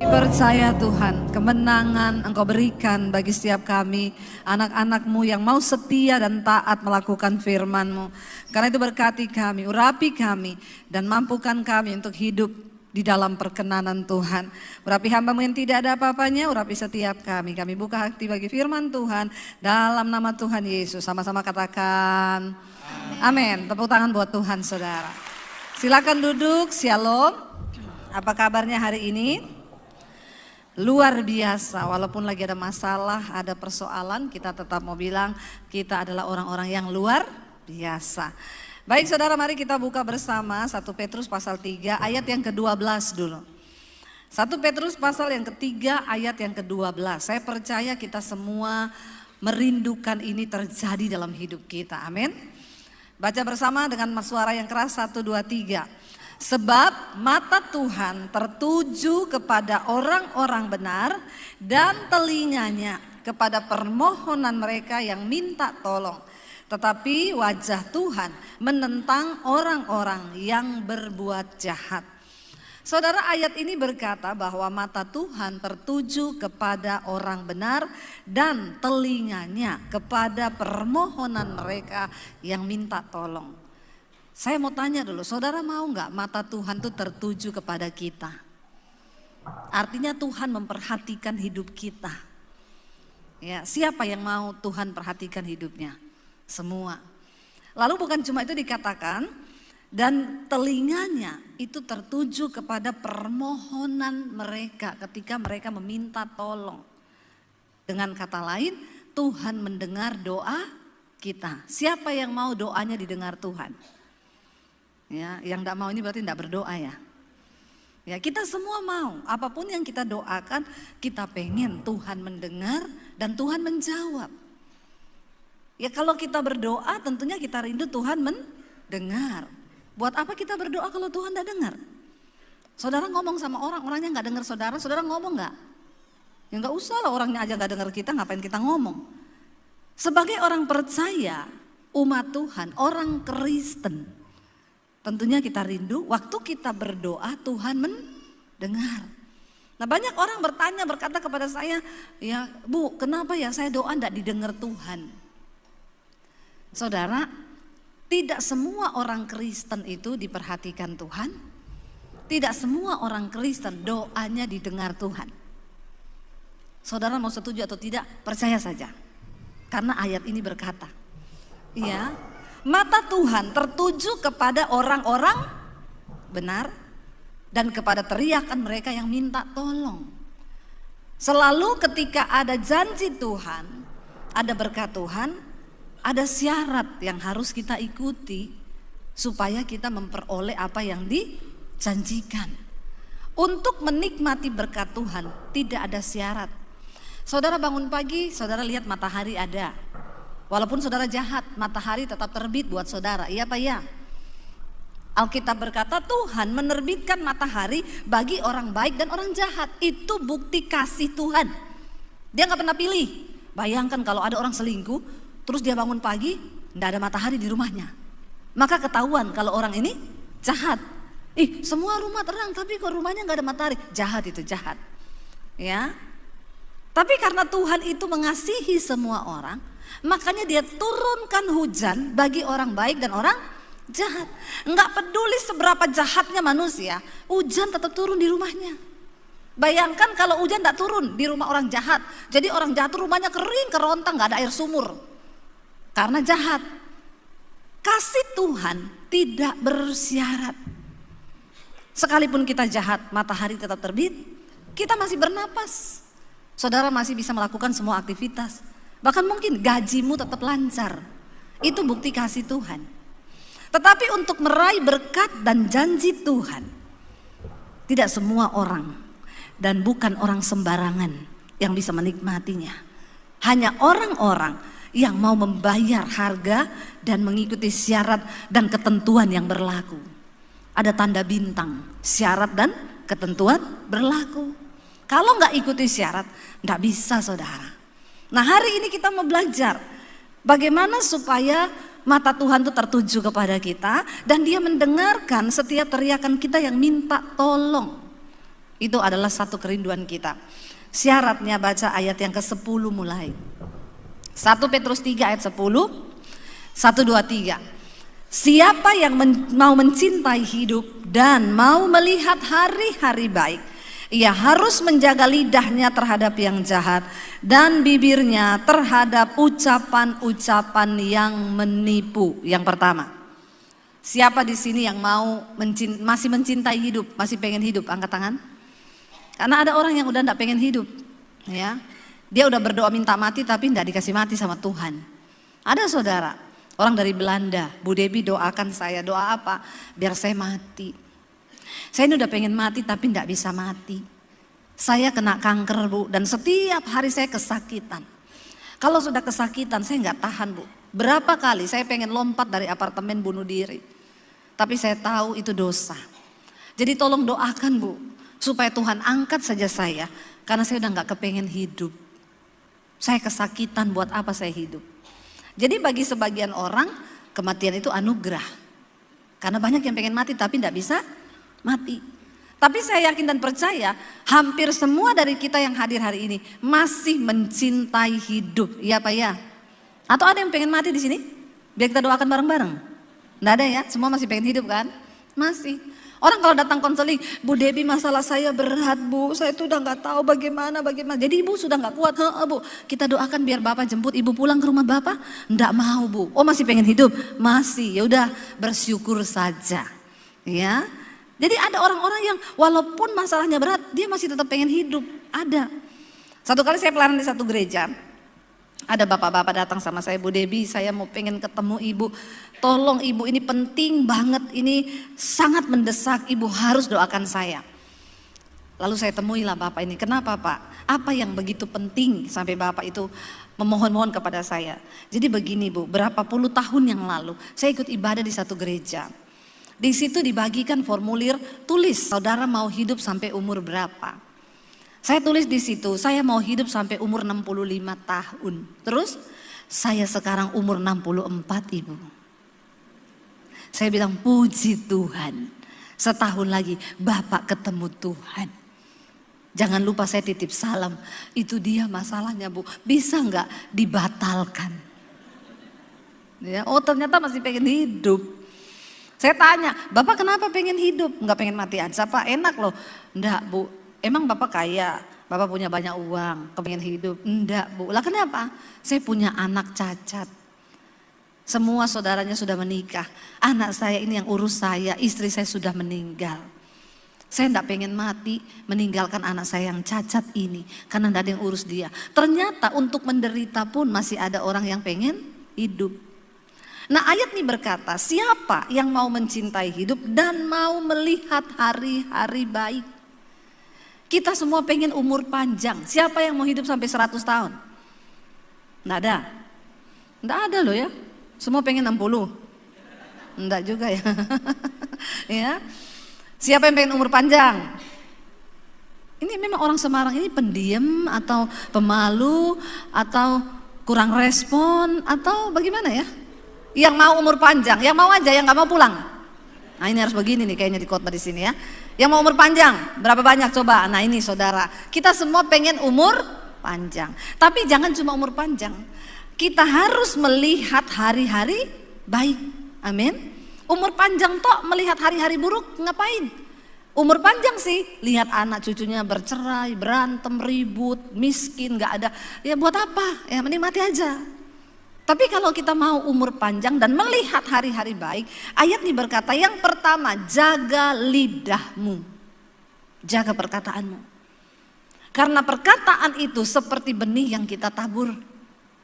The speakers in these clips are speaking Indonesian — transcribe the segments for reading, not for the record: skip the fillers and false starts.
Percaya Tuhan, kemenangan Engkau berikan bagi setiap kami, anak-anak-Mu yang mau setia dan taat melakukan firman-Mu. Karena itu berkati kami, urapi kami, dan mampukan kami untuk hidup di dalam perkenanan Tuhan. Urapi hamba-Mu yang tidak ada apa-apanya, urapi setiap kami. Kami buka hati bagi firman Tuhan, dalam nama Tuhan Yesus. Sama-sama katakan, amin. Tepuk tangan buat Tuhan, saudara. Silakan duduk, shalom. Apa kabarnya hari ini? Luar biasa, walaupun lagi ada masalah, ada persoalan, kita tetap mau bilang kita adalah orang-orang yang luar biasa. Baik saudara, mari kita buka bersama 1 Petrus pasal 3 ayat yang ke-12 dulu. 1 Petrus pasal yang ketiga ayat yang ke-12. Saya percaya kita semua merindukan ini terjadi dalam hidup kita, amin. Baca bersama dengan suara yang keras, 1, 2, 3. Sebab mata Tuhan tertuju kepada orang-orang benar dan telinganya kepada permohonan mereka yang minta tolong. Tetapi wajah Tuhan menentang orang-orang yang berbuat jahat. Saudara, ayat ini berkata bahwa mata Tuhan tertuju kepada orang benar dan telinganya kepada permohonan mereka yang minta tolong. Saya mau tanya dulu, saudara mau nggak mata Tuhan itu tertuju kepada kita? Artinya Tuhan memperhatikan hidup kita. Ya, siapa yang mau Tuhan perhatikan hidupnya? Semua. Lalu bukan cuma itu dikatakan, dan telinganya itu tertuju kepada permohonan mereka ketika mereka meminta tolong. Dengan kata lain, Tuhan mendengar doa kita. Siapa yang mau doanya didengar Tuhan? Ya, yang tidak mau ini berarti tidak berdoa ya. Ya, kita semua mau, apapun yang kita doakan, kita pengen Tuhan mendengar dan Tuhan menjawab. Ya, kalau kita berdoa tentunya kita rindu Tuhan mendengar. Buat apa kita berdoa kalau Tuhan tidak dengar? Saudara ngomong sama orang, orangnya nggak dengar saudara, saudara ngomong nggak? Ya nggak usah lah, orangnya aja nggak dengar kita, ngapain kita ngomong? Sebagai orang percaya, umat Tuhan, orang Kristen, tentunya kita rindu waktu kita berdoa Tuhan mendengar. Nah, banyak orang berkata kepada saya, ya Bu, kenapa ya saya doa tidak didengar Tuhan? Saudara, tidak semua orang Kristen itu diperhatikan Tuhan. Tidak semua orang Kristen doanya didengar Tuhan. Saudara mau setuju atau tidak, percaya saja. Karena ayat ini berkata, ya, mata Tuhan tertuju kepada orang-orang benar dan kepada teriakan mereka yang minta tolong. Selalu ketika ada janji Tuhan, ada berkat Tuhan, ada syarat yang harus kita ikuti supaya kita memperoleh apa yang dijanjikan. Untuk menikmati berkat Tuhan tidak ada syarat. Saudara bangun pagi, saudara lihat matahari ada. Walaupun saudara jahat, matahari tetap terbit buat saudara, iya Pak ya? Alkitab berkata Tuhan menerbitkan matahari bagi orang baik dan orang jahat. Itu bukti kasih Tuhan. Dia gak pernah pilih. Bayangkan kalau ada orang selingkuh, terus dia bangun pagi, gak ada matahari di rumahnya. Maka ketahuan kalau orang ini jahat. Semua rumah terang tapi kok rumahnya gak ada matahari. Jahat itu, jahat. Ya. Tapi karena Tuhan itu mengasihi semua orang, makanya dia turunkan hujan bagi orang baik dan orang jahat. Enggak peduli seberapa jahatnya manusia, hujan tetap turun di rumahnya. Bayangkan kalau hujan tidak turun di rumah orang jahat. Jadi orang jahat rumahnya kering, kerontang, gak ada air sumur. Karena jahat. Kasih Tuhan tidak bersyarat. Sekalipun kita jahat, matahari tetap terbit, kita masih bernapas. Saudara masih bisa melakukan semua aktivitas. Bahkan mungkin gajimu tetap lancar. Itu bukti kasih Tuhan. Tetapi untuk meraih berkat dan janji Tuhan, tidak semua orang dan bukan orang sembarangan yang bisa menikmatinya. Hanya orang-orang yang mau membayar harga dan mengikuti syarat dan ketentuan yang berlaku. Ada tanda bintang, syarat dan ketentuan berlaku. Kalau nggak ikuti syarat, nggak bisa saudara. Nah, hari ini kita mau belajar bagaimana supaya mata Tuhan itu tertuju kepada kita dan dia mendengarkan setiap teriakan kita yang minta tolong. Itu adalah satu kerinduan kita. Syaratnya baca ayat yang ke-10 mulai. 1 Petrus 3 ayat 10. 1, 2, 3. Siapa yang mau mencintai hidup dan mau melihat hari-hari baik, ia harus menjaga lidahnya terhadap yang jahat dan bibirnya terhadap ucapan-ucapan yang menipu. Yang pertama, siapa di sini yang masih mencintai hidup, masih pengen hidup? Angkat tangan. Karena ada orang yang udah enggak pengen hidup, ya. Dia udah berdoa minta mati tapi enggak dikasih mati sama Tuhan. Ada saudara, orang dari Belanda, Bu Debi doakan saya, doa apa? Biar saya mati. Saya ini udah pengen mati tapi enggak bisa mati. Saya kena kanker, Bu, dan setiap hari saya kesakitan. Kalau sudah kesakitan saya enggak tahan, Bu. Berapa kali saya pengen lompat dari apartemen bunuh diri. Tapi saya tahu itu dosa. Jadi tolong doakan, Bu, supaya Tuhan angkat saja saya, karena saya udah gak kepengen hidup. Saya kesakitan, buat apa saya hidup? Jadi bagi sebagian orang kematian itu anugerah. Karena banyak yang pengen mati tapi gak bisa mati. Tapi saya yakin dan percaya hampir semua dari kita yang hadir hari ini masih mencintai hidup. Iya Pak ya? Atau ada yang pengen mati di sini? Biar kita doakan bareng-bareng. Gak ada ya? Semua masih pengen hidup kan? Masih. Orang kalau datang konseling, Bu Debi masalah saya berat, Bu, saya tuh udah gak tahu bagaimana. Jadi ibu sudah gak kuat, Bu, kita doakan biar Bapak jemput ibu pulang ke rumah Bapak. Nggak mau, Bu. Oh masih pengen hidup? Masih, ya udah bersyukur saja. Ya, jadi ada orang-orang yang walaupun masalahnya berat, dia masih tetap pengen hidup. Ada. Satu kali saya pelayanan di satu gereja. Ada bapak-bapak datang sama saya, Bu Debi, saya mau pengen ketemu ibu. Tolong ibu, ini penting banget, ini sangat mendesak, ibu harus doakan saya. Lalu saya temuilah bapak ini, kenapa Pak? Apa yang begitu penting sampai bapak itu memohon-mohon kepada saya? Jadi begini Bu, berapa puluh tahun yang lalu saya ikut ibadah di satu gereja. Di situ dibagikan formulir tulis, saudara mau hidup sampai umur berapa? Saya tulis di situ, saya mau hidup sampai umur 65 tahun. Terus saya sekarang umur 64 ibu. Saya bilang puji Tuhan. Setahun lagi Bapak ketemu Tuhan. Jangan lupa saya titip salam. Itu dia masalahnya Bu. Bisa nggak dibatalkan? Ya, oh ternyata masih pengen hidup. Saya tanya, Bapak kenapa pengen hidup? Nggak pengen mati aja Pak, enak loh. Enggak Bu. Emang Bapak kaya, Bapak punya banyak uang, kepengen hidup? Enggak Bu, lah kenapa? Saya punya anak cacat. Semua saudaranya sudah menikah. Anak saya ini yang urus saya, istri saya sudah meninggal. Saya enggak pengen mati meninggalkan anak saya yang cacat ini. Karena enggak ada yang urus dia. Ternyata untuk menderita pun masih ada orang yang pengen hidup. Nah ayat ini berkata, siapa yang mau mencintai hidup dan mau melihat hari-hari baik? Kita semua pengen umur panjang. Siapa yang mau hidup sampai 100 tahun? Nggak ada. Nggak ada loh ya. Semua pengen 60. Nggak juga ya. Ya. Siapa yang pengen umur panjang? Ini memang orang Semarang ini pendiam atau pemalu atau kurang respon atau bagaimana ya? Yang mau umur panjang, yang mau aja, yang nggak mau pulang. Nah ini harus begini nih kayaknya di khotbah di sini ya. Yang mau umur panjang, berapa banyak coba? Nah ini saudara, kita semua pengen umur panjang. Tapi jangan cuma umur panjang. Kita harus melihat hari-hari baik. Amin. Umur panjang toh melihat hari-hari buruk ngapain? Umur panjang sih, lihat anak cucunya bercerai, berantem, ribut, miskin, gak ada. Ya buat apa? Ya mending mati aja. Tapi kalau kita mau umur panjang dan melihat hari-hari baik, ayat ini berkata yang pertama, jaga lidahmu, jaga perkataanmu. Karena perkataan itu seperti benih yang kita tabur,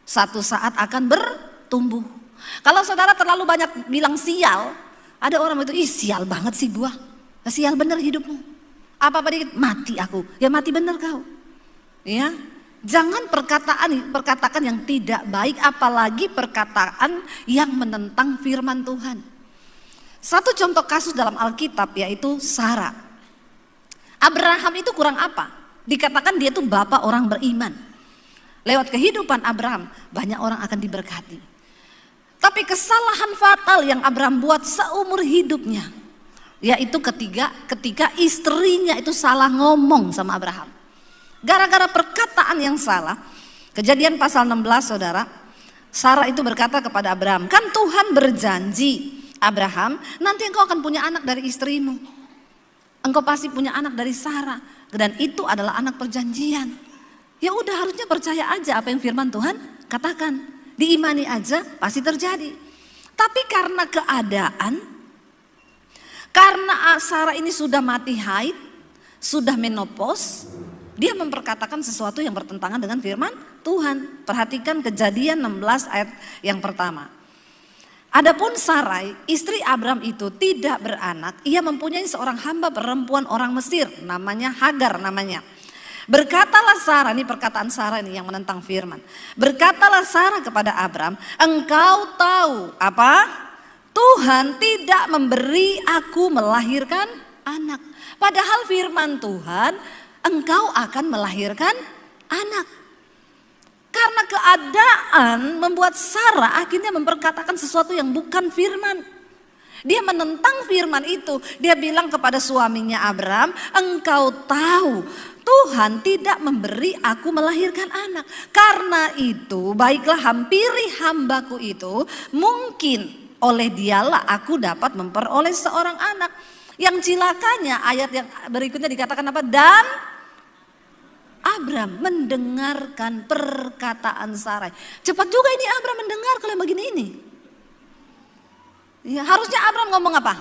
satu saat akan bertumbuh. Kalau saudara terlalu banyak bilang sial, ada orang itu, ih sial banget sih gua, sial bener hidupmu. Apa-apa dikit, mati aku, ya mati bener kau. Ya. Jangan perkataan yang tidak baik, apalagi perkataan yang menentang firman Tuhan. Satu contoh kasus dalam Alkitab yaitu Sarah. Abraham itu kurang apa? Dikatakan dia itu bapak orang beriman. Lewat kehidupan Abraham banyak orang akan diberkati. Tapi kesalahan fatal yang Abraham buat seumur hidupnya, Yaitu ketika istrinya itu salah ngomong sama Abraham. Gara-gara perkataan yang salah, Kejadian pasal 16 saudara, Sarah itu berkata kepada Abraham, kan Tuhan berjanji, Abraham, nanti engkau akan punya anak dari istrimu. Engkau pasti punya anak dari Sarah, dan itu adalah anak perjanjian. Ya udah, harusnya percaya aja apa yang firman Tuhan katakan, diimani aja pasti terjadi. Tapi karena keadaan, karena Sarah ini sudah mati haid, sudah menopause, dia memperkatakan sesuatu yang bertentangan dengan firman Tuhan. Perhatikan Kejadian 16 ayat yang pertama. Adapun Sarai, istri Abram itu tidak beranak, ia mempunyai seorang hamba perempuan orang Mesir, namanya Hagar namanya. Berkatalah Sarah, ini perkataan Sarah ini yang menentang firman. Berkatalah Sarah kepada Abram, engkau tahu apa? Tuhan tidak memberi aku melahirkan anak. Padahal firman Tuhan, engkau akan melahirkan anak. Karena keadaan membuat Sarah akhirnya memperkatakan sesuatu yang bukan firman. Dia menentang firman itu. Dia bilang kepada suaminya Abram, engkau tahu Tuhan tidak memberi aku melahirkan anak. Karena itu baiklah hampiri hambaku itu, mungkin oleh dialah aku dapat memperoleh seorang anak. Yang cilakanya ayat yang berikutnya dikatakan apa? Dan Abram mendengarkan perkataan Sarai. Cepat juga ini Abram mendengar kalau yang begini ini. Ya, harusnya Abram ngomong apa?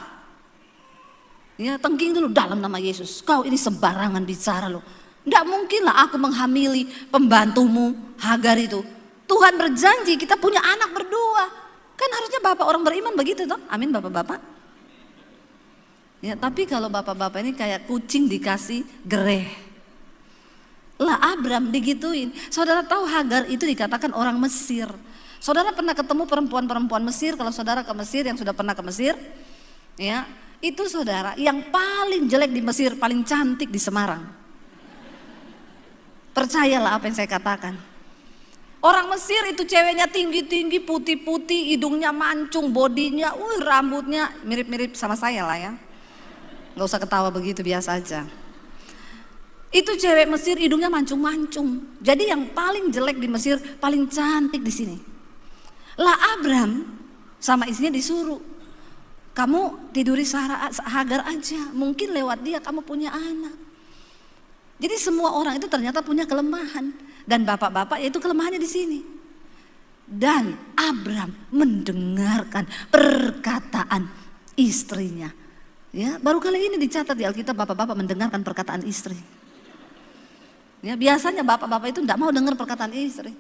Ya, tengking dulu dalam nama Yesus. Kau ini sembarangan bicara loh. Tidak mungkinlah aku menghamili pembantumu Hagar itu. Tuhan berjanji kita punya anak berdua. Kan harusnya bapak orang beriman begitu toh. Amin bapak-bapak. Ya, tapi kalau bapak-bapak ini kayak kucing dikasih gereh. Lah Abram digituin. Saudara tahu Hagar itu dikatakan orang Mesir. Saudara pernah ketemu perempuan-perempuan Mesir, kalau saudara ke Mesir, yang sudah pernah ke Mesir, ya, itu saudara yang paling jelek di Mesir, paling cantik di Semarang. Percayalah apa yang saya katakan. Orang Mesir itu ceweknya tinggi-tinggi, putih-putih, hidungnya mancung, bodinya, rambutnya mirip-mirip sama saya lah ya. Gak usah ketawa begitu, biasa aja. Itu cewek Mesir hidungnya mancung-mancung. Jadi yang paling jelek di Mesir, paling cantik di sini. Lah Abram sama istrinya disuruh, kamu tiduri Sarah, Hagar aja, mungkin lewat dia kamu punya anak. Jadi semua orang itu ternyata punya kelemahan, dan bapak-bapak itu kelemahannya di sini. Dan Abram mendengarkan perkataan istrinya. Ya, baru kali ini dicatat di Alkitab bapak-bapak mendengarkan perkataan istri. Ya, biasanya bapak-bapak itu tidak mau dengar perkataan istri.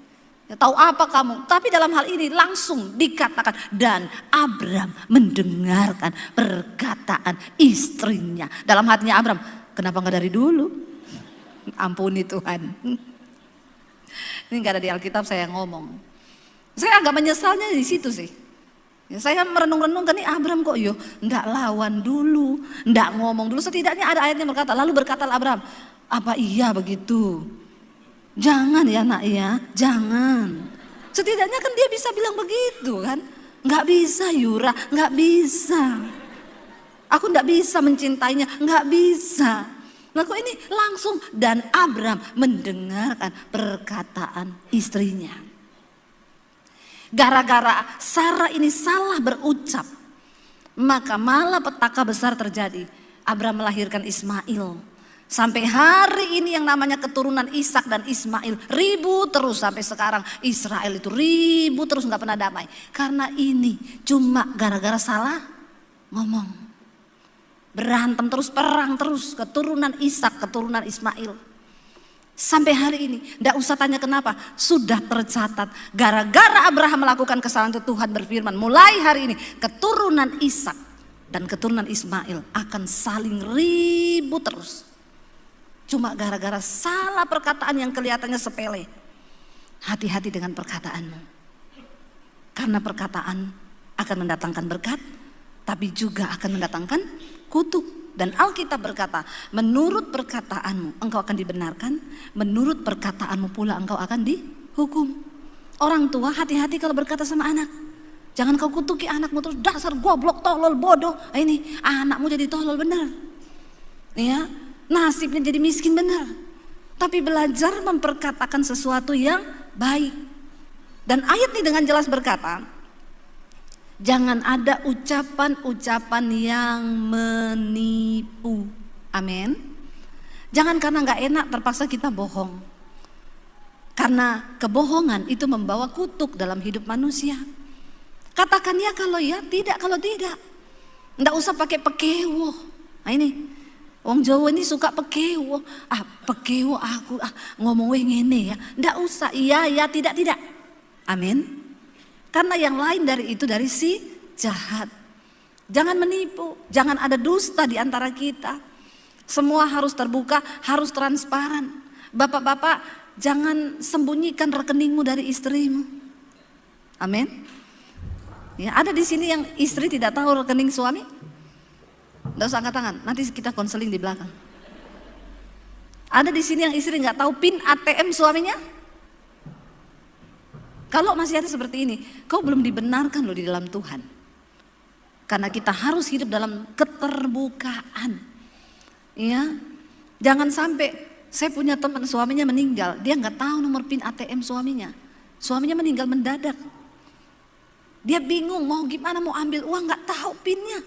Ya, tahu apa kamu? Tapi dalam hal ini langsung dikatakan dan Abram mendengarkan perkataan istrinya. Dalam hatinya Abram, kenapa nggak dari dulu? Ampuni Tuhan. Ini nggak ada di Alkitab, saya ngomong. Saya agak menyesalnya di situ sih. Ya, saya merenung-renung kan nih Abram kok nggak lawan dulu, nggak ngomong dulu. Setidaknya ada ayatnya berkata, lalu berkatalah Abram, apa iya begitu? Jangan ya nak ya, jangan. Setidaknya kan dia bisa bilang begitu kan. Nggak bisa Yura, nggak bisa. Aku nggak bisa mencintainya, nggak bisa. Nah kok ini langsung dan Abram mendengarkan perkataan istrinya. Gara-gara Sarah ini salah berucap, maka malah petaka besar terjadi. Abram melahirkan Ismail. Sampai hari ini yang namanya keturunan Ishak dan Ismail ribut terus sampai sekarang. Israel itu ribut terus nggak pernah damai. Karena ini cuma gara-gara salah ngomong. Berantem terus, perang terus, keturunan Ishak, keturunan Ismail. Sampai hari ini, nggak usah tanya kenapa, sudah tercatat. Gara-gara Abraham melakukan kesalahan itu Tuhan berfirman, mulai hari ini keturunan Ishak dan keturunan Ismail akan saling ribut terus. Cuma gara-gara salah perkataan yang kelihatannya sepele. Hati-hati dengan perkataanmu. Karena perkataan akan mendatangkan berkat, tapi juga akan mendatangkan kutuk. Dan Alkitab berkata, menurut perkataanmu engkau akan dibenarkan, menurut perkataanmu pula engkau akan dihukum. Orang tua hati-hati kalau berkata sama anak. Jangan kau kutuki anakmu terus, dasar goblok, tolol, bodoh. Ini anakmu jadi tolol benar. Ya, nasibnya jadi miskin benar. Tapi belajar memperkatakan sesuatu yang baik. Dan ayat ini dengan jelas berkata, jangan ada ucapan-ucapan yang menipu. Amin. Jangan karena gak enak terpaksa kita bohong. Karena kebohongan itu membawa kutuk dalam hidup manusia. Katakan ya kalau ya, tidak kalau tidak. Nggak usah pakai pekewo. Nah ini, wong Jawa ini suka pekewo. Pekewo aku ngomong ngene ya. Nggak usah, iya ya, tidak tidak. Amin. Karena yang lain dari itu dari si jahat. Jangan menipu, jangan ada dusta di antara kita. Semua harus terbuka, harus transparan. Bapak-bapak, jangan sembunyikan rekeningmu dari istrimu. Amin. Ya, ada di sini yang istri tidak tahu rekening suami? Nggak usah angkat tangan, nanti kita konseling di belakang. Ada di sini yang istri nggak tahu PIN ATM suaminya? Kalau masih ada seperti ini, kau belum dibenarkan loh di dalam Tuhan. Karena kita harus hidup dalam keterbukaan. Ya, jangan sampai saya punya teman suaminya meninggal, dia nggak tahu nomor PIN ATM suaminya. Suaminya meninggal mendadak. Dia bingung mau gimana, mau ambil uang nggak tahu PIN-nya.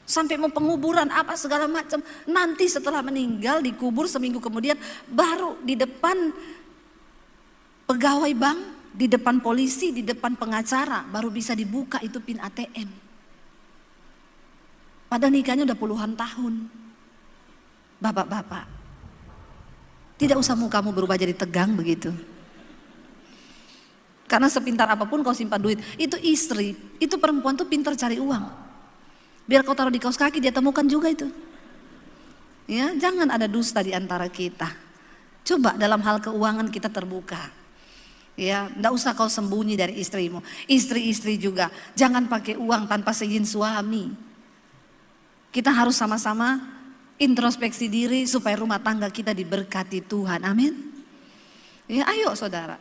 Sampai mau penguburan apa segala macam. Nanti setelah meninggal dikubur seminggu kemudian baru di depan pegawai bank, di depan polisi, di depan pengacara baru bisa dibuka itu PIN ATM. Padahal nikahnya udah puluhan tahun. Bapak-bapak, tidak usah mukamu berubah jadi tegang begitu. Karena sepintar apapun kau simpan duit, itu istri, itu perempuan tuh pintar cari uang. Biar kau taruh di kaos kaki dia temukan juga itu. Ya, jangan ada dusta di antara kita. Coba dalam hal keuangan kita terbuka. Ya, enggak usah kau sembunyi dari istrimu. Istri-istri juga, jangan pakai uang tanpa seizin suami. Kita harus sama-sama introspeksi diri supaya rumah tangga kita diberkati Tuhan. Amin. Ya, ayo saudara.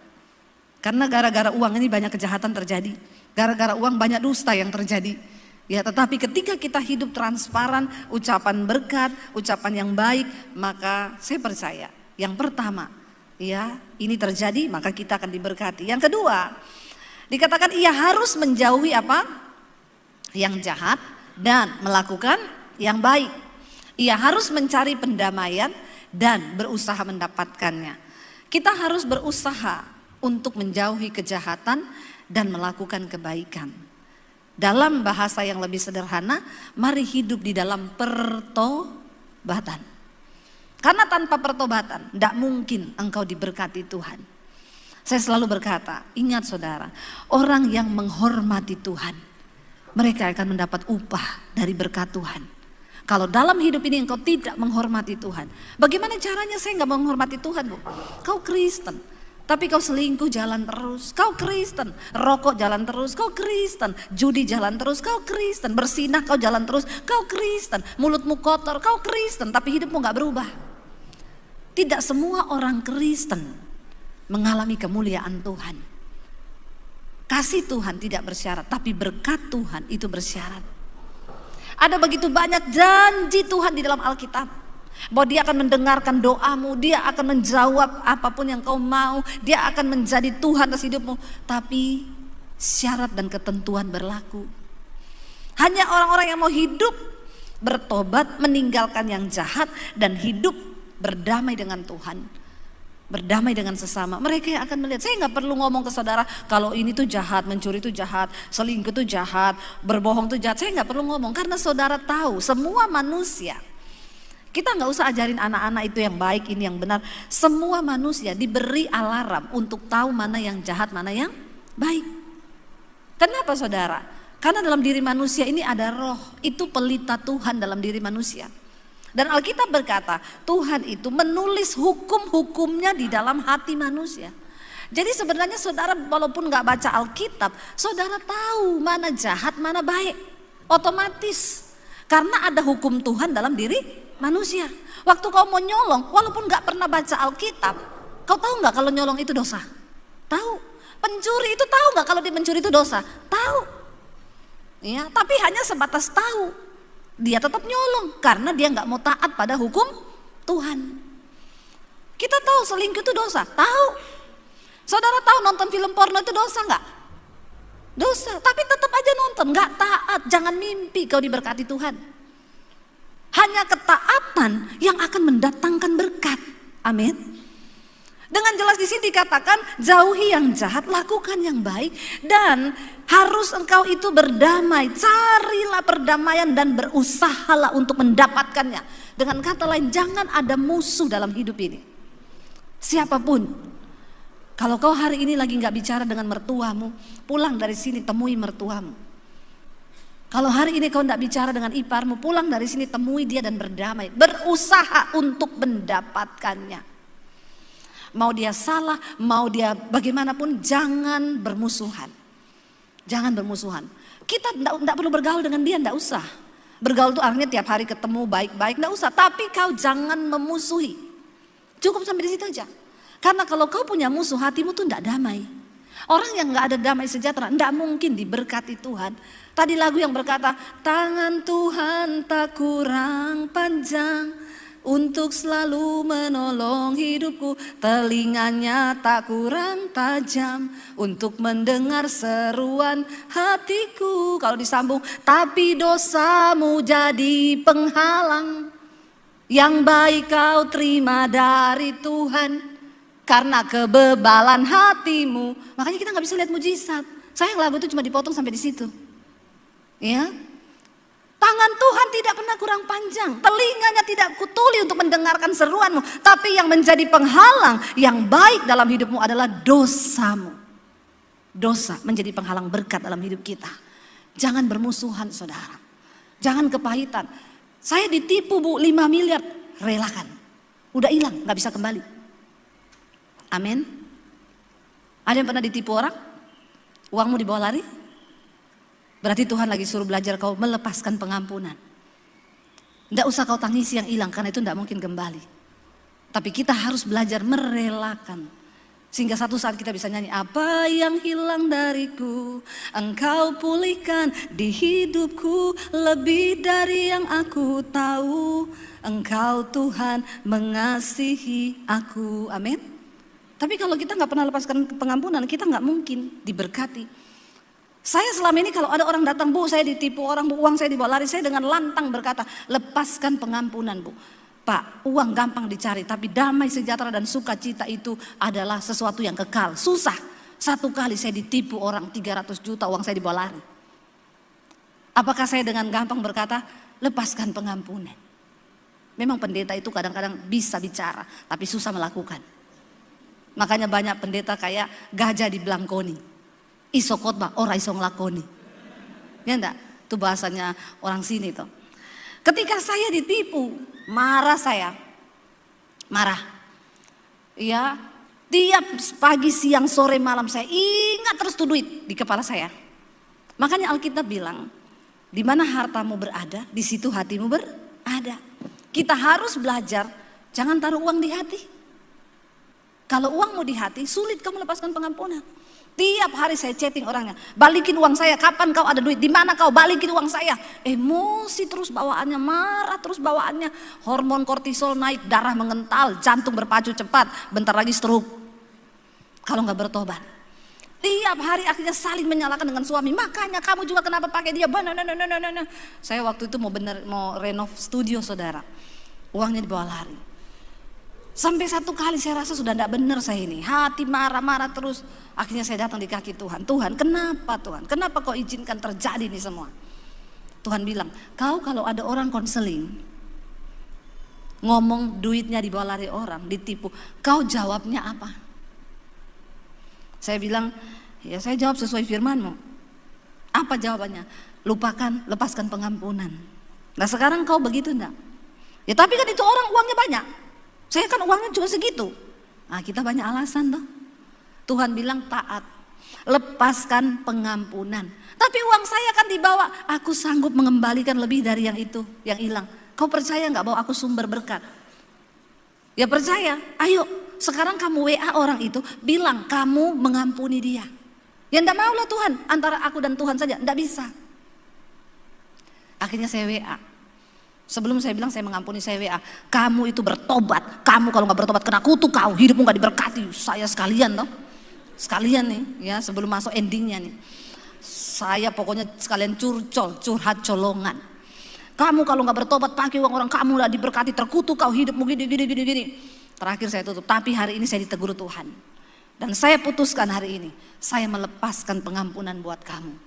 Karena gara-gara uang ini banyak kejahatan terjadi. Gara-gara uang banyak dusta yang terjadi. Ya, tetapi ketika kita hidup transparan, ucapan berkat, ucapan yang baik, maka saya percaya yang pertama, ya, ini terjadi maka kita akan diberkati. Yang kedua, dikatakan ia harus menjauhi apa? Yang jahat dan melakukan yang baik. Ia harus mencari pendamaian dan berusaha mendapatkannya. Kita harus berusaha untuk menjauhi kejahatan dan melakukan kebaikan. Dalam bahasa yang lebih sederhana, mari hidup di dalam pertobatan. Karena tanpa pertobatan, tidak mungkin engkau diberkati Tuhan. Saya selalu berkata, ingat saudara, orang yang menghormati Tuhan, mereka akan mendapat upah dari berkat Tuhan. Kalau dalam hidup ini engkau tidak menghormati Tuhan, bagaimana caranya saya nggak menghormati Tuhan, Bu? Kau Kristen. Tapi kau selingkuh jalan terus, kau Kristen. Rokok jalan terus, kau Kristen. Judi jalan terus, kau Kristen. Bersinah kau jalan terus, kau Kristen. Mulutmu kotor, kau Kristen. Tapi hidupmu gak berubah. Tidak semua orang Kristen mengalami kemuliaan Tuhan. Kasih Tuhan tidak bersyarat, tapi berkat Tuhan itu bersyarat. Ada begitu banyak janji Tuhan di dalam Alkitab. Bahwa dia akan mendengarkan doamu, dia akan menjawab apapun yang kau mau, dia akan menjadi Tuhan atas hidupmu. Tapi syarat dan ketentuan berlaku. Hanya orang-orang yang mau hidup bertobat, meninggalkan yang jahat dan hidup berdamai dengan Tuhan, berdamai dengan sesama, mereka yang akan melihat. Saya gak perlu ngomong ke saudara kalau ini tuh jahat, mencuri tuh jahat, selingkuh tuh jahat, berbohong tuh jahat. Saya gak perlu ngomong karena saudara tahu semua manusia. Kita nggak usah ajarin anak-anak itu yang baik, ini yang benar. Semua manusia diberi alarm untuk tahu mana yang jahat, mana yang baik. Kenapa saudara? Karena dalam diri manusia ini ada roh, itu pelita Tuhan dalam diri manusia. Dan Alkitab berkata, Tuhan itu menulis hukum-hukumnya di dalam hati manusia. Jadi sebenarnya saudara walaupun nggak baca Alkitab, saudara tahu mana jahat, mana baik. Otomatis. Karena ada hukum Tuhan dalam diri manusia. Waktu kau mau nyolong, walaupun gak pernah baca Alkitab, kau tahu gak kalau nyolong itu dosa? Tahu. Pencuri itu tahu gak kalau dia mencuri itu dosa? Tahu. Ya, tapi hanya sebatas tahu. Dia tetap nyolong karena dia nggak mau taat pada hukum Tuhan. Kita tahu selingkuh itu dosa, tahu. Saudara tahu nonton film porno itu dosa nggak? Dosa, tapi tetap aja nonton, nggak taat. Jangan mimpi kau diberkati Tuhan. Hanya ketaatan yang akan mendatangkan berkat. Amin. Dengan jelas di sini dikatakan jauhi yang jahat, lakukan yang baik, dan harus engkau itu berdamai. Carilah perdamaian dan berusahalah untuk mendapatkannya. Dengan kata lain, jangan ada musuh dalam hidup ini. Siapapun, kalau kau hari ini lagi nggak bicara dengan mertuamu, pulang dari sini temui mertuamu. Kalau hari ini kau nggak bicara dengan iparmu, pulang dari sini temui dia dan berdamai. Berusaha untuk mendapatkannya. Mau dia salah, mau dia bagaimanapun, jangan bermusuhan. Jangan bermusuhan. Kita tidak perlu bergaul dengan dia, tidak usah. Bergaul itu artinya tiap hari ketemu baik-baik, tidak usah. Tapi kau jangan memusuhi. Cukup sampai di situ aja. Karena kalau kau punya musuh, hatimu tuh tidak damai. Orang yang nggak ada damai sejahtera, tidak mungkin diberkati Tuhan. Tadi lagu yang berkata, tangan Tuhan tak kurang panjang untuk selalu menolong hidupku, telinganya tak kurang tajam untuk mendengar seruan hatiku. Kalau disambung, tapi dosamu jadi penghalang, yang baik kau terima dari Tuhan karena kebebalan hatimu. Makanya kita nggak bisa lihat mujizat. Sayang lagu itu cuma dipotong sampai di situ. Ya. Tangan Tuhan tidak pernah kurang panjang, telinganya tidak kutuli untuk mendengarkan seruanmu, tapi yang menjadi penghalang yang baik dalam hidupmu adalah dosamu. Dosa menjadi penghalang berkat dalam hidup kita. Jangan bermusuhan saudara, jangan kepahitan. Saya ditipu Bu 5 miliar, relakan. Udah hilang, gak bisa kembali. Amin. Ada yang pernah ditipu orang? Uangmu dibawa lari? Berarti Tuhan lagi suruh belajar kau melepaskan pengampunan. Tidak usah kau tangisi yang hilang karena itu tidak mungkin kembali. Tapi kita harus belajar merelakan. Sehingga satu saat kita bisa nyanyi, apa yang hilang dariku Engkau pulihkan di hidupku, lebih dari yang aku tahu. Engkau Tuhan mengasihi aku. Amin. Tapi kalau kita nggak pernah lepaskan pengampunan, kita nggak mungkin diberkati. Saya selama ini kalau ada orang datang, Bu saya ditipu orang, Bu uang saya dibawa lari, saya dengan lantang berkata, lepaskan pengampunan Bu. Pak, uang gampang dicari, tapi damai sejahtera dan sukacita itu adalah sesuatu yang kekal. Susah. Satu kali saya ditipu orang 300 juta, uang saya dibawa lari. Apakah saya dengan gampang berkata, lepaskan pengampunan? Memang pendeta itu kadang-kadang bisa bicara, tapi susah melakukan. Makanya banyak pendeta kayak gajah di belangkoni. Iso khotbah, ora iso nglakoni. Ya enggak? Itu bahasanya orang sini tuh. Ketika saya ditipu, marah saya. Marah. Ya, tiap pagi, siang, sore, malam saya ingat terus tuh duit di kepala saya. Makanya Alkitab bilang, di mana hartamu berada, di situ hatimu berada. Kita harus belajar, jangan taruh uang di hati. Kalau uangmu di hati, sulit kamu lepaskan pengampunan. Tiap hari saya chatting orangnya, balikin uang saya, kapan kau ada duit, di mana kau, balikin uang saya. Emosi terus bawaannya, marah terus bawaannya, hormon kortisol naik, darah mengental, jantung berpacu cepat, bentar lagi stroke. Kalau nggak bertobat, tiap hari akhirnya saling menyalahkan dengan suami. Makanya kamu juga kenapa pakai dia? Saya waktu itu mau renov studio saudara, uangnya dibawa lari. Sampai satu kali saya rasa sudah tidak benar saya ini. Hati marah-marah terus. Akhirnya saya datang di kaki Tuhan. Tuhan, kenapa Tuhan? Kenapa kau izinkan terjadi ini semua? Tuhan bilang, kau kalau ada orang konseling, ngomong duitnya dibawa lari orang, ditipu, kau jawabnya apa? Saya bilang, ya saya jawab sesuai firman-Mu. Apa jawabannya? Lupakan, lepaskan pengampunan. Nah sekarang kau begitu enggak? Ya tapi kan itu orang uangnya banyak. Saya kan uangnya cuma segitu. Nah kita banyak alasan tuh. Tuhan bilang taat, lepaskan pengampunan. Tapi uang saya kan dibawa, aku sanggup mengembalikan lebih dari yang itu, yang hilang. Kau percaya nggak bahwa aku sumber berkat? Ya percaya, ayo sekarang kamu WA orang itu, bilang kamu mengampuni dia. Ya enggak maulah Tuhan, antara aku dan Tuhan saja, enggak bisa. Akhirnya saya WA. Sebelum saya bilang saya mengampuni, saya WA. Kamu itu bertobat. Kamu kalau nggak bertobat kena kutuk kau. Hidupmu nggak diberkati. Saya sekalian toh. Sekalian nih ya sebelum masuk endingnya nih. Saya pokoknya sekalian curhat colongan. Kamu kalau nggak bertobat pakai uang orang kamu lah diberkati, terkutuk kau, hidupmu gini. Terakhir saya tutup. Tapi hari ini saya ditegur Tuhan. Dan saya putuskan hari ini. Saya melepaskan pengampunan buat kamu.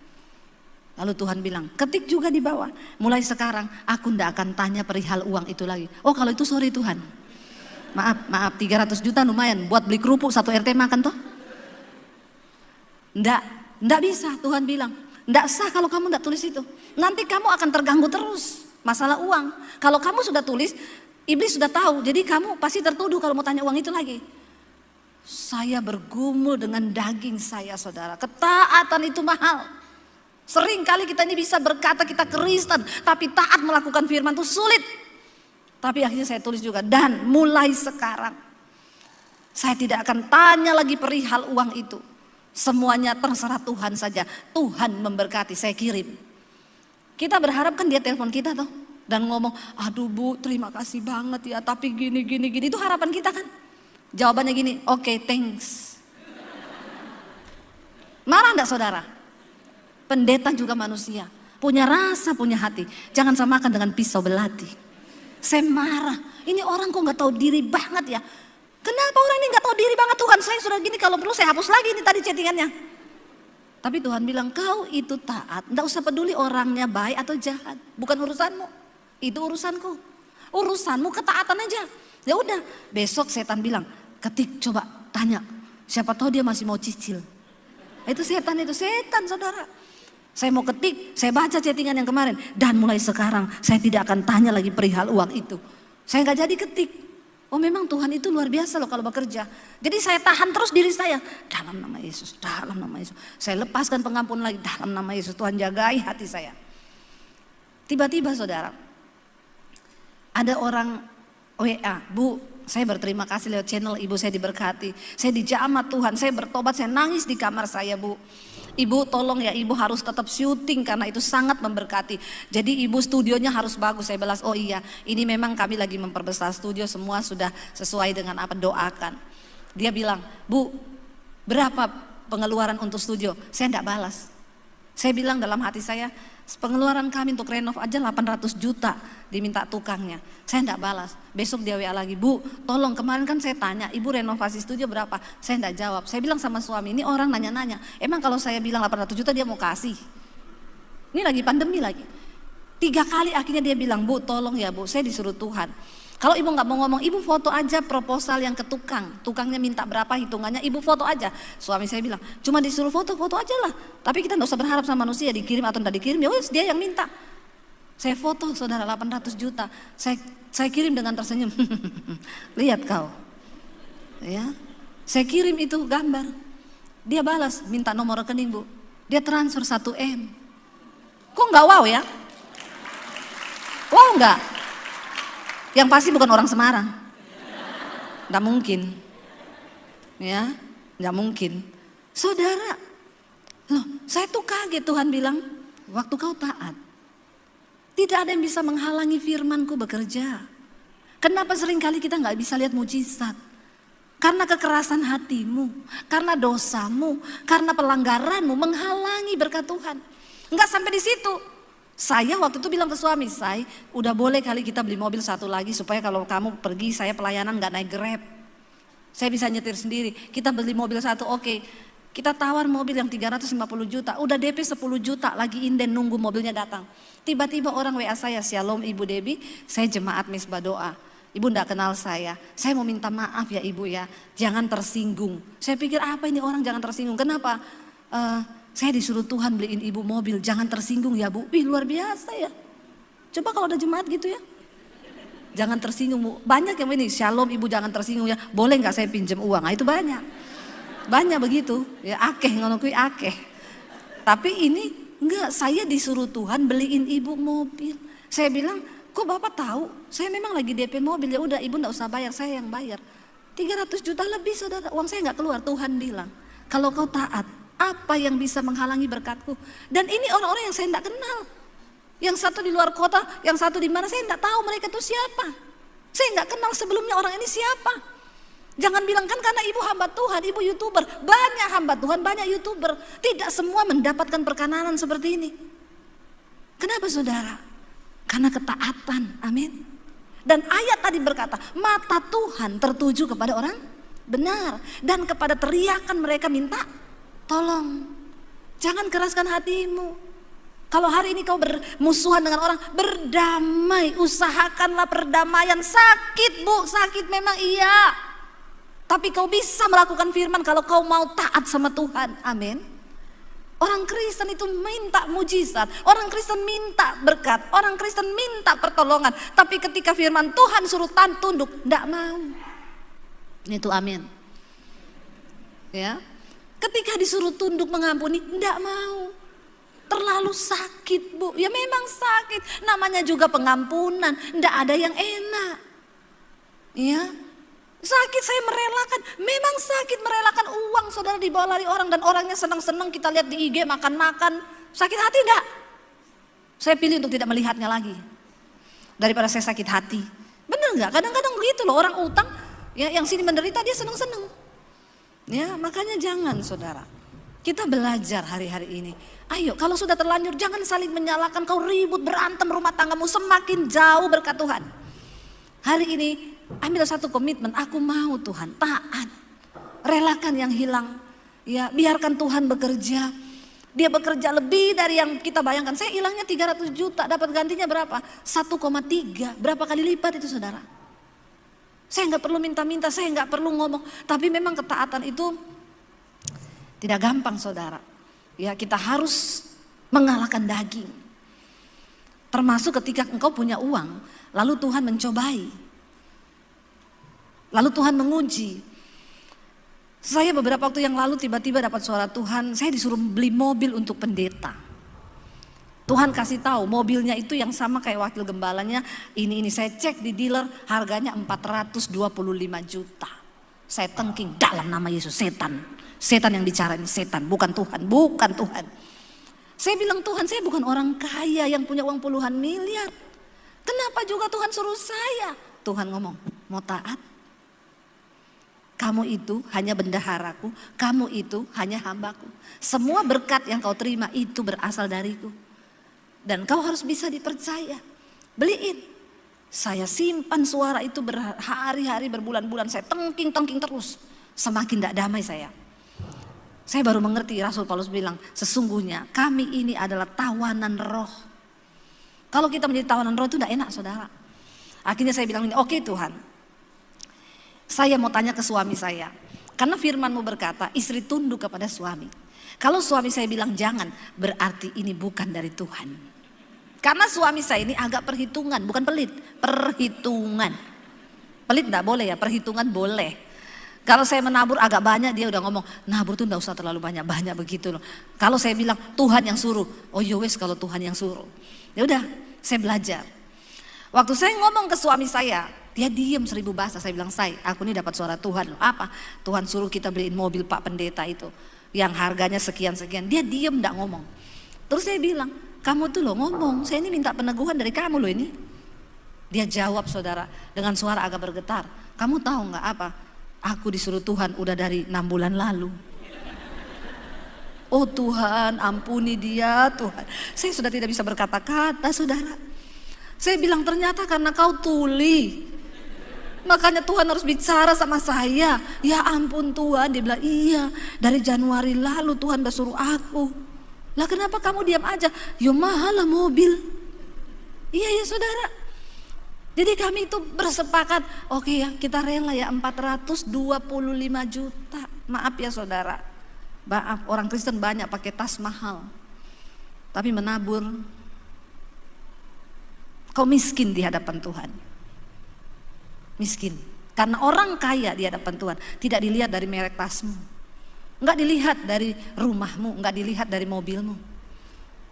Lalu Tuhan bilang, ketik juga di bawah. Mulai sekarang aku tidak akan tanya perihal uang itu lagi. Oh kalau itu sorry Tuhan. Maaf 300 juta lumayan buat beli kerupuk 1 RT makan toh. Nggak bisa, Tuhan bilang. Nggak sah kalau kamu nggak tulis itu. Nanti kamu akan terganggu terus masalah uang. Kalau kamu sudah tulis, iblis sudah tahu. Jadi kamu pasti tertuduh kalau mau tanya uang itu lagi. Saya bergumul dengan daging saya saudara. Ketaatan itu mahal. Sering kali kita ini bisa berkata kita Kristen, tapi taat melakukan firman itu sulit. Tapi akhirnya saya tulis juga, dan mulai sekarang saya tidak akan tanya lagi perihal uang itu. Semuanya terserah Tuhan saja. Tuhan memberkati, saya kirim. Kita berharap kan dia telepon kita tuh dan ngomong, aduh Bu terima kasih banget ya, tapi gini. Itu harapan kita kan. Jawabannya gini, oke, thanks. Marah enggak saudara? Pendeta juga manusia, punya rasa, punya hati. Jangan samakan dengan pisau belati. Saya marah, ini orang kok gak tahu diri banget ya. Kenapa orang ini gak tahu diri banget? Tuhan saya sudah gini, kalau perlu saya hapus lagi ini tadi chattingannya. Tapi Tuhan bilang kau itu taat, gak usah peduli orangnya baik atau jahat. Bukan urusanmu, itu urusanku. Urusanmu ketaatan aja. Ya udah, besok setan bilang, ketik coba tanya, siapa tahu dia masih mau cicil. Itu setan saudara. Saya mau ketik, saya baca chattingan yang kemarin. Dan mulai sekarang saya tidak akan tanya lagi perihal uang itu. Saya gak jadi ketik. Oh memang Tuhan itu luar biasa loh kalau bekerja. Jadi saya tahan terus diri saya. Dalam nama Yesus, dalam nama Yesus. Saya lepaskan pengampunan lagi dalam nama Yesus. Tuhan jagai hati saya. Tiba-tiba saudara, ada orang WA, Bu saya berterima kasih lewat channel ibu saya diberkati. Saya dijamah Tuhan, saya bertobat, saya nangis di kamar saya Bu. Ibu tolong ya, ibu harus tetap syuting karena itu sangat memberkati. Jadi ibu studionya harus bagus. Saya balas, oh iya ini memang kami lagi memperbesar studio, semua sudah sesuai dengan apa doakan. Dia bilang, Bu berapa pengeluaran untuk studio? Saya enggak balas. Saya bilang dalam hati saya, pengeluaran kami untuk renov aja 800 juta diminta tukangnya. Saya enggak balas. Besok dia WA lagi, Bu tolong kemarin kan saya tanya ibu renovasi studio berapa? Saya enggak jawab. Saya bilang sama suami, ini orang nanya-nanya, emang kalau saya bilang 800 juta dia mau kasih? Ini lagi pandemi lagi. 3 kali akhirnya dia bilang, Bu tolong ya Bu, saya disuruh Tuhan. Kalau ibu nggak mau ngomong, ibu foto aja proposal yang ke tukang. Tukangnya minta berapa hitungannya, ibu foto aja. Suami saya bilang, cuma disuruh foto aja lah. Tapi kita nggak usah berharap sama manusia dikirim atau nggak dikirim, ya wes dia yang minta. Saya foto saudara 800 juta. Saya kirim dengan tersenyum. Lihat kau. Ya. Saya kirim itu gambar. Dia balas, minta nomor rekening Bu. Dia transfer 1 M. Kok nggak wow ya? Wow nggak? Yang pasti bukan orang Semarang. Nggak mungkin. Ya, nggak mungkin. Saudara, loh, saya tuh kaget Tuhan bilang, waktu kau taat, tidak ada yang bisa menghalangi firman-Ku bekerja. Kenapa seringkali kita nggak bisa lihat mujizat? Karena kekerasan hatimu, karena dosamu, karena pelanggaranmu menghalangi berkat Tuhan. Nggak sampai di situ. Saya waktu itu bilang ke suami, saya udah boleh kali kita beli mobil 1 lagi supaya kalau kamu pergi saya pelayanan nggak naik Grab. Saya bisa nyetir sendiri. Kita beli mobil 1, oke. Kita tawar mobil yang 350 juta, udah DP 10 juta lagi inden nunggu mobilnya datang. Tiba-tiba orang WA saya, Shalom Ibu Debbie, saya jemaat Misbah Doa. Ibu nggak kenal saya mau minta maaf ya Ibu ya, jangan tersinggung. Saya pikir apa ini orang jangan tersinggung, kenapa? Saya disuruh Tuhan beliin ibu mobil, jangan tersinggung ya Bu. Wih luar biasa ya. Coba kalau ada jemaat gitu ya. Jangan tersinggung Bu. Banyak yang ini, Shalom Ibu jangan tersinggung ya. Boleh gak saya pinjam uang? Nah, itu banyak. Banyak begitu. Ya akeh, ngono kuwi akeh. Tapi ini enggak, saya disuruh Tuhan beliin ibu mobil. Saya bilang, kok Bapak tahu? Saya memang lagi DP mobil, ya udah Ibu gak usah bayar, saya yang bayar. 300 juta lebih saudara, uang saya gak keluar. Tuhan bilang, kalau kau taat, apa yang bisa menghalangi berkatku? Dan ini orang-orang yang saya tidak kenal. Yang satu di luar kota, yang satu di mana, saya enggak tahu mereka itu siapa. Saya enggak kenal sebelumnya orang ini siapa. Jangan bilang kan karena ibu hamba Tuhan, ibu YouTuber. Banyak hamba Tuhan, banyak YouTuber. Tidak semua mendapatkan perkenanan seperti ini. Kenapa saudara? Karena ketaatan, amin. Dan ayat tadi berkata, mata Tuhan tertuju kepada orang benar. Dan kepada teriakan mereka minta tolong. Jangan keraskan hatimu. Kalau hari ini kau bermusuhan dengan orang, berdamai. Usahakanlah perdamaian. Sakit bu, sakit memang iya. Tapi kau bisa melakukan firman kalau kau mau taat sama Tuhan, amin. Orang Kristen itu minta mujizat, orang Kristen minta berkat, orang Kristen minta pertolongan. Tapi ketika firman Tuhan suruh tunduk, tidak mau. Itu amin. Ya, ketika disuruh tunduk mengampuni, tidak mau. Terlalu sakit bu, ya memang sakit. Namanya juga pengampunan, tidak ada yang enak. Ya. Sakit saya merelakan, memang sakit merelakan uang saudara dibawa lari orang dan orangnya senang-senang kita lihat di IG makan-makan. Sakit hati enggak? Saya pilih untuk tidak melihatnya lagi daripada saya sakit hati. Bener enggak? Kadang-kadang begitu loh orang utang, ya yang sini menderita dia senang-senang. Ya makanya jangan saudara. Kita belajar hari-hari ini. Ayo kalau sudah terlanjur jangan saling menyalahkan, kau ribut berantem rumah tanggamu semakin jauh berkat Tuhan. Hari ini ambil satu komitmen, aku mau Tuhan taat, relakan yang hilang, ya biarkan Tuhan bekerja. Dia bekerja lebih dari yang kita bayangkan. Saya hilangnya 300 juta, dapat gantinya berapa? 1,3, berapa kali lipat itu saudara? Saya nggak perlu minta-minta, saya nggak perlu ngomong, tapi memang ketaatan itu tidak gampang saudara. Ya kita harus mengalahkan daging. Termasuk ketika engkau punya uang, lalu Tuhan mencobai. Lalu Tuhan menguji. Saya beberapa waktu yang lalu tiba-tiba dapat suara Tuhan, saya disuruh beli mobil untuk pendeta. Tuhan kasih tahu mobilnya itu yang sama kayak wakil gembalanya. Ini saya cek di dealer harganya 425 juta. Saya tengking dalam nama Yesus, setan. Setan yang bicara ini setan, bukan Tuhan, bukan Tuhan. Saya bilang Tuhan, saya bukan orang kaya yang punya uang puluhan miliar. Kenapa juga Tuhan suruh saya? Tuhan ngomong, mau taat? Kamu itu hanya bendaharaku, kamu itu hanya hambaku. Semua berkat yang kau terima itu berasal dariku. Dan kau harus bisa dipercaya. Beliin. Saya simpan suara itu berhari-hari, berbulan-bulan. Saya tengking terus. Semakin tidak damai saya. Saya baru mengerti Rasul Paulus bilang, sesungguhnya kami ini adalah tawanan roh. Kalau kita menjadi tawanan roh itu tidak enak saudara. Akhirnya saya bilang, oke Tuhan. Saya mau tanya ke suami saya, karena firman-Mu berkata istri tunduk kepada suami. Kalau suami saya bilang jangan, berarti ini bukan dari Tuhan. Karena suami saya ini agak perhitungan, bukan pelit, perhitungan. Pelit enggak boleh ya, perhitungan boleh. Kalau saya menabur agak banyak, dia udah ngomong, nabur tuh enggak usah terlalu banyak begitu loh. Kalau saya bilang Tuhan yang suruh, oh yowes kalau Tuhan yang suruh. Ya udah, saya belajar. Waktu saya ngomong ke suami saya, dia diem 1000 bahasa. Saya bilang, aku ini dapat suara Tuhan loh. Apa? Tuhan suruh kita beliin mobil Pak Pendeta itu. Yang harganya sekian-sekian. Dia diem gak ngomong. Terus saya bilang, kamu tuh loh ngomong. Saya ini minta peneguhan dari kamu loh ini. Dia jawab saudara dengan suara agak bergetar. Kamu tahu gak apa? Aku disuruh Tuhan udah dari 6 bulan lalu. Oh Tuhan ampuni dia Tuhan. Saya sudah tidak bisa berkata-kata saudara. Saya bilang ternyata karena kau tuli. Makanya Tuhan harus bicara sama saya. Ya ampun Tuhan, dia bilang iya dari Januari lalu Tuhan udah suruh aku. Lah kenapa kamu diam aja? Ya mahal lah mobil. Iya ya saudara. Jadi kami itu bersepakat, oke ya kita rela ya 425 juta. Maaf ya saudara. Maaf orang Kristen banyak pakai tas mahal. Tapi menabur. Kau miskin di hadapan Tuhan. Miskin. Karena orang kaya di hadapan Tuhan tidak dilihat dari merek tasmu. Enggak dilihat dari rumahmu, enggak dilihat dari mobilmu.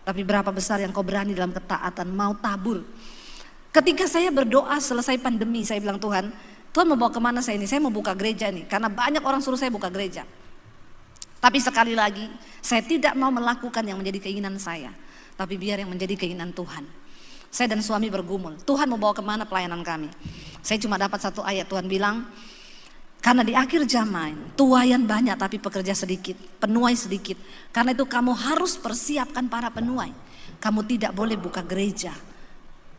Tapi berapa besar yang kau berani dalam ketaatan mau tabur. Ketika saya berdoa selesai pandemi, saya bilang Tuhan mau bawa kemana saya ini? Saya mau buka gereja nih, karena banyak orang suruh saya buka gereja. Tapi sekali lagi, saya tidak mau melakukan yang menjadi keinginan saya. Tapi biar yang menjadi keinginan Tuhan. Saya dan suami bergumul, Tuhan mau bawa kemana pelayanan kami. Saya cuma dapat satu ayat, Tuhan bilang, karena di akhir zaman tuaian banyak tapi pekerja sedikit, penuai sedikit. Karena itu kamu harus persiapkan para penuai. Kamu tidak boleh buka gereja,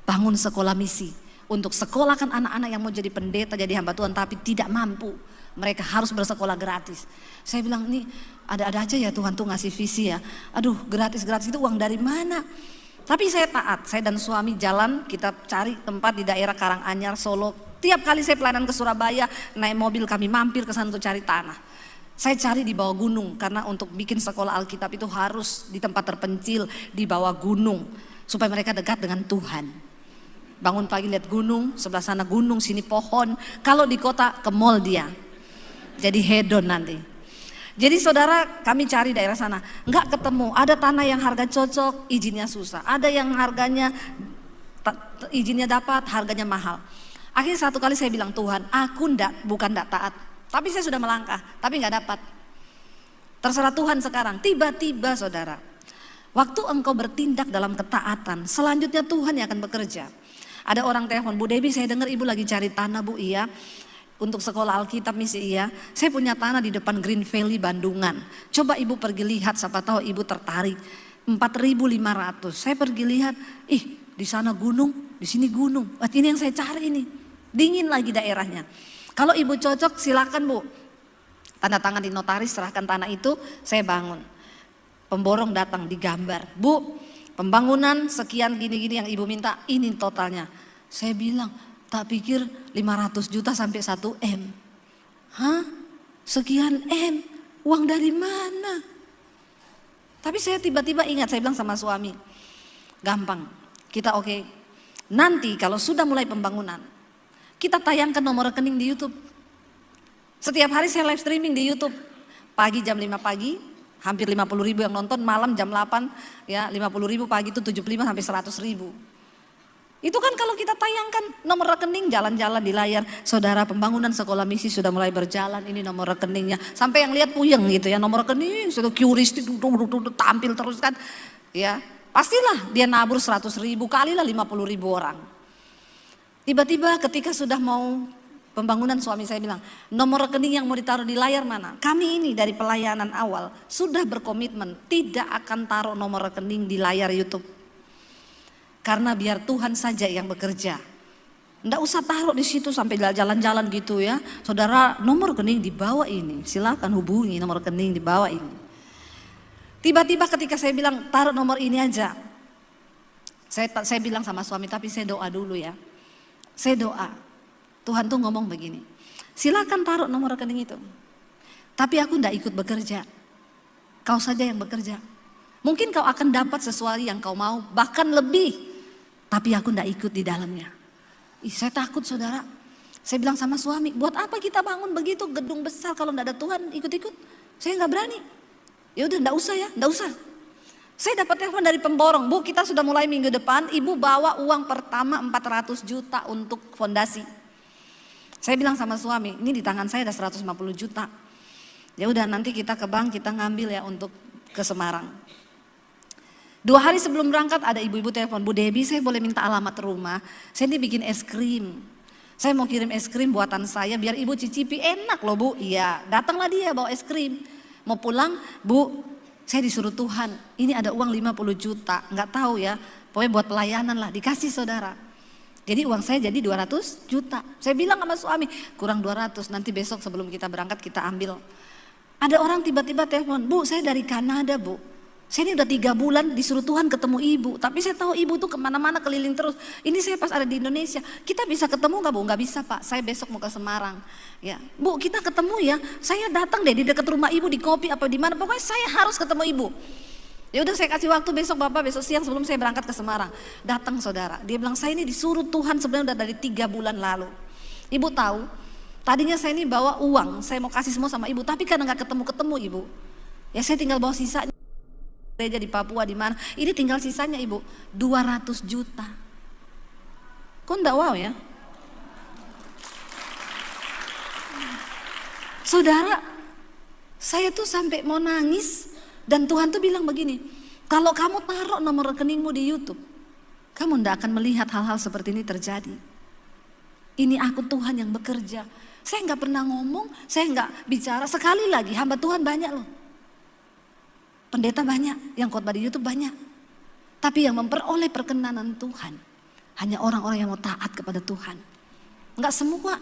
bangun sekolah misi untuk sekolahkan anak-anak yang mau jadi pendeta, jadi hamba Tuhan tapi tidak mampu. Mereka harus bersekolah gratis. Saya bilang, ini ada-ada aja ya Tuhan tuh ngasih visi ya. Aduh, gratis-gratis itu uang dari mana? Tapi saya taat, saya dan suami jalan, kita cari tempat di daerah Karanganyar, Solo. Tiap kali saya pelayanan ke Surabaya, naik mobil kami mampir ke sana untuk cari tanah. Saya cari di bawah gunung, karena untuk bikin sekolah Alkitab itu harus di tempat terpencil, di bawah gunung. Supaya mereka dekat dengan Tuhan. Bangun pagi lihat gunung, sebelah sana gunung, sini pohon. Kalau di kota ke mall dia. Jadi hedon nanti. Jadi saudara, kami cari daerah sana, nggak ketemu. Ada tanah yang harga cocok, izinnya susah. Ada yang harganya izinnya dapat, harganya mahal. Akhirnya satu kali saya bilang, Tuhan, aku bukan ndak taat, tapi saya sudah melangkah, tapi nggak dapat. Terserah Tuhan sekarang. Tiba-tiba saudara, waktu engkau bertindak dalam ketaatan, selanjutnya Tuhan yang akan bekerja. Ada orang telepon, Bu Debbie, saya dengar ibu lagi cari tanah, Bu. Iya. Untuk sekolah Alkitab misi, iya. Saya punya tanah di depan Green Valley Bandungan. Coba ibu pergi lihat, siapa tahu ibu tertarik. 4.500. Saya pergi lihat, di sana gunung, di sini gunung. Ini yang saya cari ini. Dingin lagi daerahnya. Kalau ibu cocok silakan Bu. Tanda tangan di notaris, serahkan tanah itu, saya bangun. Pemborong datang digambar. Bu, pembangunan sekian gini-gini yang ibu minta, ini totalnya. Saya bilang, tak pikir 500 juta sampai 1 M. Hah? Sekian M? Uang dari mana? Tapi saya tiba-tiba ingat, saya bilang sama suami, gampang, kita oke. Nanti kalau sudah mulai pembangunan, kita tayangkan nomor rekening di YouTube. Setiap hari saya live streaming di YouTube. Pagi jam 5 pagi, hampir 50.000 yang nonton. Malam jam 8, ya 50.000, pagi itu 75 sampai 100.000. Itu kan kalau kita tayangkan nomor rekening, jalan-jalan di layar, saudara, pembangunan sekolah misi sudah mulai berjalan, ini nomor rekeningnya. Sampai yang lihat puyeng gitu ya, nomor rekening, sudah QRIS tampil terus kan. Ya, pastilah dia nabur 100.000, kalilah 50.000 orang. Tiba-tiba ketika sudah mau pembangunan, suami saya bilang, nomor rekening yang mau ditaruh di layar mana? Kami ini dari pelayanan awal sudah berkomitmen tidak akan taruh nomor rekening di layar YouTube. Karena biar Tuhan saja yang bekerja. Nggak usah taruh di situ sampai jalan-jalan gitu ya. Saudara, nomor rekening di bawah ini. Silakan hubungi nomor rekening di bawah ini. Tiba-tiba ketika saya bilang taruh nomor ini aja. Saya bilang sama suami, tapi saya doa dulu ya. Saya doa. Tuhan tuh ngomong begini. Silakan taruh nomor rekening itu. Tapi aku nggak ikut bekerja. Kau saja yang bekerja. Mungkin kau akan dapat sesuatu yang kau mau, bahkan lebih. Tapi aku tidak ikut di dalamnya. Saya takut saudara. Saya bilang sama suami, buat apa kita bangun begitu gedung besar kalau tidak ada Tuhan ikut-ikut? Saya nggak berani. Ya udah, tidak usah ya, tidak usah. Saya dapat telepon dari pemborong, Bu, kita sudah mulai minggu depan, Ibu bawa uang pertama 400 juta untuk fondasi. Saya bilang sama suami, ini di tangan saya ada 150 juta. Ya udah, nanti kita ke bank, kita ngambil ya untuk ke Semarang. 2 hari sebelum berangkat ada ibu-ibu telepon, Bu Debbie, saya boleh minta alamat rumah, saya ini bikin es krim. Saya mau kirim es krim buatan saya biar ibu cicipi, enak loh Bu. Iya, datanglah dia bawa es krim. Mau pulang, Bu, saya disuruh Tuhan, ini ada uang 50 juta, nggak tahu ya, pokoknya buat pelayanan lah, dikasih saudara. Jadi uang saya jadi 200 juta. Saya bilang sama suami, kurang 200, nanti besok sebelum kita berangkat kita ambil. Ada orang tiba-tiba telepon, Bu, saya dari Kanada Bu. Saya ini udah 3 bulan disuruh Tuhan ketemu ibu, tapi saya tahu ibu tuh kemana-mana keliling terus. Ini saya pas ada di Indonesia, kita bisa ketemu nggak Bu? Nggak bisa Pak, saya besok mau ke Semarang. Ya, Bu, kita ketemu ya. Saya datang deh di dekat rumah ibu di kopi apa di mana, pokoknya saya harus ketemu ibu. Ya udah, saya kasih waktu besok Bapak, besok siang sebelum saya berangkat ke Semarang. Datang saudara, dia bilang saya ini disuruh Tuhan sebenarnya udah dari 3 bulan lalu. Ibu tahu, tadinya saya ini bawa uang, saya mau kasih semua sama ibu, tapi karena nggak ketemu-ketemu ibu, ya saya tinggal bawa sisanya. Gereja di Papua di mana, ini tinggal sisanya ibu 200 juta. Kok enggak wow ya? Saudara, saya tuh sampai mau nangis dan Tuhan tuh bilang begini, kalau kamu taruh nomor rekeningmu di YouTube, kamu tidak akan melihat hal-hal seperti ini terjadi. Ini aku Tuhan yang bekerja. Saya nggak pernah ngomong, saya nggak bicara. Sekali lagi, hamba Tuhan banyak loh. Pendeta banyak, yang khotbah di YouTube banyak. Tapi yang memperoleh perkenanan Tuhan hanya orang-orang yang mau taat kepada Tuhan. Nggak semua.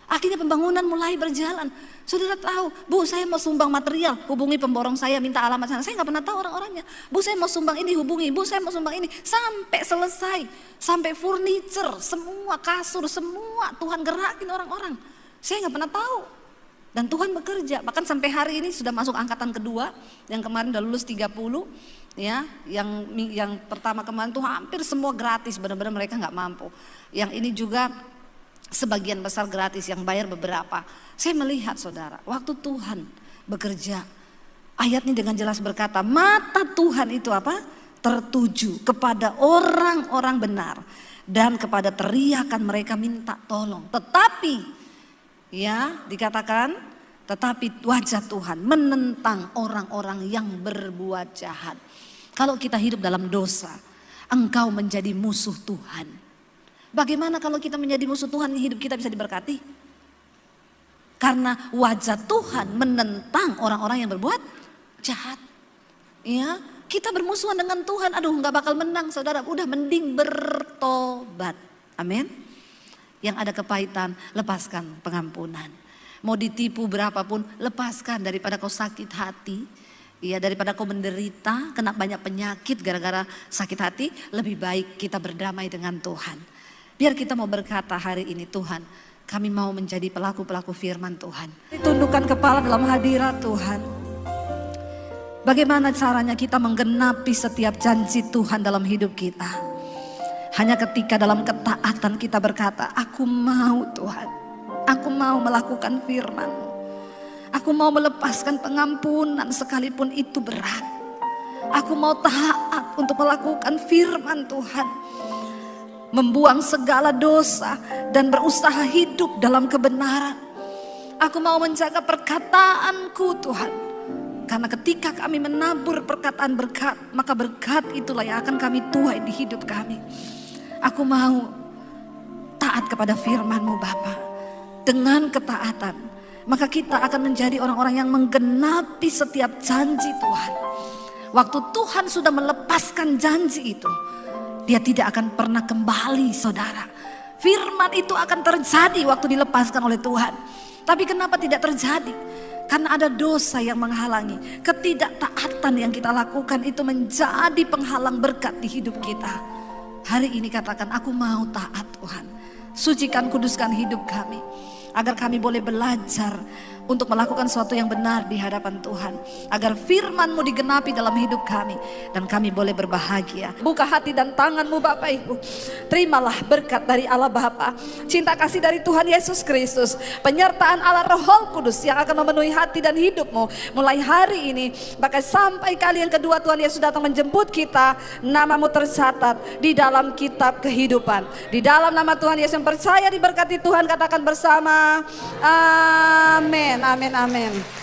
Akhirnya pembangunan mulai berjalan. Saudara tahu, Bu saya mau sumbang material, hubungi pemborong saya, minta alamat sana. Saya nggak pernah tahu orang-orangnya. Bu saya mau sumbang ini, hubungi. Bu saya mau sumbang ini. Sampai selesai, sampai furniture, semua kasur, semua Tuhan gerakin orang-orang. Saya nggak pernah tahu. Dan Tuhan bekerja. Bahkan sampai hari ini sudah masuk angkatan kedua, yang kemarin udah lulus 30. Ya, yang pertama kemarin tuh hampir semua gratis, benar-benar mereka nggak mampu. Yang ini juga sebagian besar gratis, yang bayar beberapa. Saya melihat saudara, waktu Tuhan bekerja, ayat ini dengan jelas berkata, mata Tuhan itu apa? Tertuju kepada orang-orang benar dan kepada teriakan mereka minta tolong. Tetapi, ya dikatakan, tetapi wajah Tuhan menentang orang-orang yang berbuat jahat. Kalau kita hidup dalam dosa, engkau menjadi musuh Tuhan. Bagaimana kalau kita menjadi musuh Tuhan, hidup kita bisa diberkati? Karena wajah Tuhan menentang orang-orang yang berbuat jahat. Ya, kita bermusuhan dengan Tuhan, aduh nggak bakal menang saudara. Udah mending bertobat. Amin. Yang ada kepahitan, lepaskan pengampunan. Mau ditipu berapapun, lepaskan daripada kau sakit hati. Ya, daripada kau menderita, kena banyak penyakit gara-gara sakit hati, lebih baik kita berdamai dengan Tuhan. Biar kita mau berkata hari ini, Tuhan, kami mau menjadi pelaku-pelaku firman Tuhan. Tundukkan kepala dalam hadirat Tuhan. Bagaimana caranya kita menggenapi setiap janji Tuhan dalam hidup kita? Hanya ketika dalam ketaatan kita berkata, aku mau Tuhan, aku mau melakukan firman-Mu. Aku mau melepaskan pengampunan sekalipun itu berat. Aku mau taat untuk melakukan firman Tuhan. Membuang segala dosa dan berusaha hidup dalam kebenaran. Aku mau menjaga perkataanku Tuhan. Karena ketika kami menabur perkataan berkat, maka berkat itulah yang akan kami tuai di hidup kami. Aku mau taat kepada firman-Mu Bapa. Dengan ketaatan, maka kita akan menjadi orang-orang yang menggenapi setiap janji Tuhan. Waktu Tuhan sudah melepaskan janji itu, Dia tidak akan pernah kembali saudara. Firman itu akan terjadi waktu dilepaskan oleh Tuhan. Tapi kenapa tidak terjadi? Karena ada dosa yang menghalangi. Ketidaktaatan yang kita lakukan itu menjadi penghalang berkat di hidup kita. Hari ini katakan, aku mau taat Tuhan. Sucikan, kuduskan hidup kami. Agar kami boleh belajar untuk melakukan sesuatu yang benar di hadapan Tuhan. Agar firman-Mu digenapi dalam hidup kami. Dan kami boleh berbahagia. Buka hati dan tangan-Mu Bapak Ibu. Terimalah berkat dari Allah Bapa. Cinta kasih dari Tuhan Yesus Kristus. Penyertaan Allah Roh Kudus yang akan memenuhi hati dan hidup-Mu. Mulai hari ini. Bahkan sampai kali yang kedua Tuhan Yesus datang menjemput kita. Nama-Mu tercatat di dalam kitab kehidupan. Di dalam nama Tuhan Yesus yang percaya diberkati Tuhan, katakan bersama. Amin, amin, amin.